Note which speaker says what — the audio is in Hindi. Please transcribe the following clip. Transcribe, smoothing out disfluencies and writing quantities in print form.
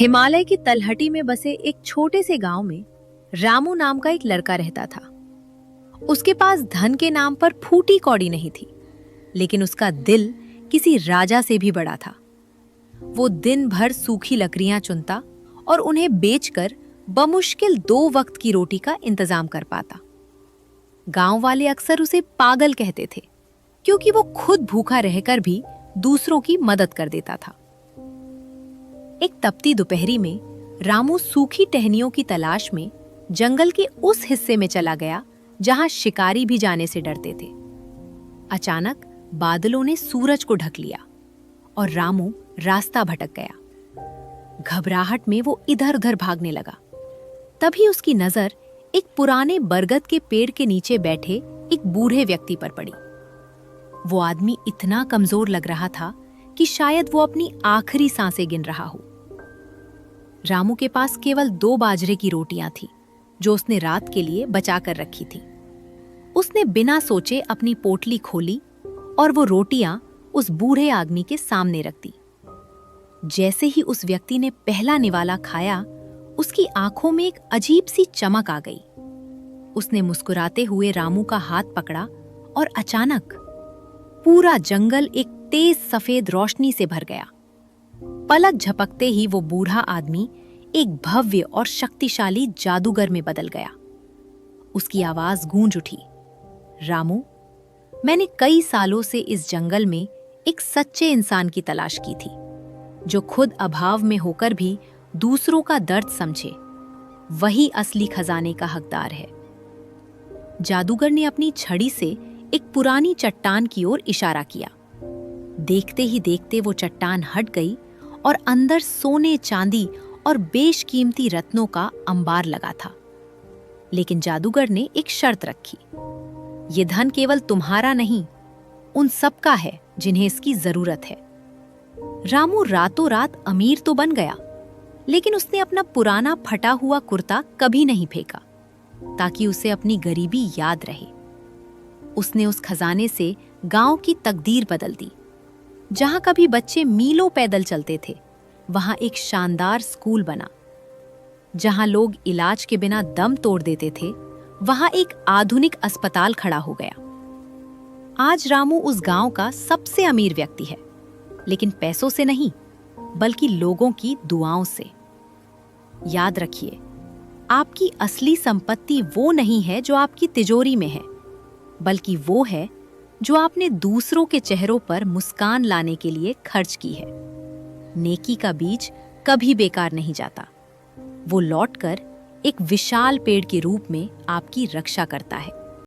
Speaker 1: हिमालय की तलहटी में बसे एक छोटे से गांव में रामू नाम का एक लड़का रहता था। उसके पास धन के नाम पर फूटी कौड़ी नहीं थी, लेकिन उसका दिल किसी राजा से भी बड़ा था। वो दिन भर सूखी लकड़ियां चुनता और उन्हें बेचकर बमुश्किल 2 वक्त की रोटी का इंतजाम कर पाता। गांव वाले अक्सर उसे पागल कहते थे, क्योंकि वो खुद भूखा रहकर भी दूसरों की मदद कर देता था। एक तपती दोपहरी में रामू सूखी टहनियों की तलाश में जंगल के उस हिस्से में चला गया जहां शिकारी भी जाने से डरते थे। अचानक बादलों ने सूरज को ढक लिया और रामू रास्ता भटक गया। घबराहट में वो इधर-उधर भागने लगा। तभी उसकी नजर एक पुराने बरगद के पेड़ के नीचे बैठे एक बूढ़े व्यक्ति पर पड़ी। वो आदमी इतना कमजोर लग रहा था कि शायद वो अपनी आखिरी सांसें गिन रहा हो। रामू के पास केवल 2 बाजरे की रोटियां थी, जो उसने रात के लिए बचा कर रखी थी। उसने बिना सोचे अपनी पोटली खोली और वो रोटियां उस बूढ़े आदमी के सामने रख दी। जैसे ही उस व्यक्ति ने पहला निवाला खाया, उसकी आंखों में एक अजीब सी चमक आ गई। उसने मुस्कुराते हुए रामू का हाथ पकड़ा और अचानक पूरा जंगल एक तेज सफेद रोशनी से भर गया। पलक झपकते ही वो बूढ़ा आदमी एक भव्य और शक्तिशाली जादूगर में बदल गया। उसकी आवाज गूंज उठी, रामू, मैंने कई सालों से इस जंगल में एक सच्चे इंसान की तलाश की थी, जो खुद अभाव में होकर भी दूसरों का दर्द समझे। वही असली खजाने का हकदार है। जादूगर ने अपनी छड़ी से एक पुरानी चट्टान की ओर इशारा किया। देखते ही देखते वो चट्टान हट गई और अंदर सोने, चांदी और बेशकीमती रत्नों का अंबार लगा था। लेकिन जादूगर ने एक शर्त रखी, ये धन केवल तुम्हारा नहीं, उन सब का है जिन्हें इसकी जरूरत है। रामू रातों रात अमीर तो बन गया, लेकिन उसने अपना पुराना फटा हुआ कुर्ता कभी नहीं फेंका, ताकि उसे अपनी गरीबी याद रहे। उसने उस खजाने से गांव की तकदीर बदल दी। जहां कभी बच्चे मीलों पैदल चलते थे, वहां एक शानदार स्कूल बना। जहां लोग इलाज के बिना दम तोड़ देते थे, वहां एक आधुनिक अस्पताल खड़ा हो गया। आज रामू उस गांव का सबसे अमीर व्यक्ति है, लेकिन पैसों से नहीं, बल्कि लोगों की दुआओं से। याद रखिए, आपकी असली संपत्ति वो नहीं है जो आपकी तिजोरी में है, बल्कि वो है जो आपने दूसरों के चेहरों पर मुस्कान लाने के लिए खर्च की है। नेकी का बीज कभी बेकार नहीं जाता। वो लौटकर एक विशाल पेड़ के रूप में आपकी रक्षा करता है।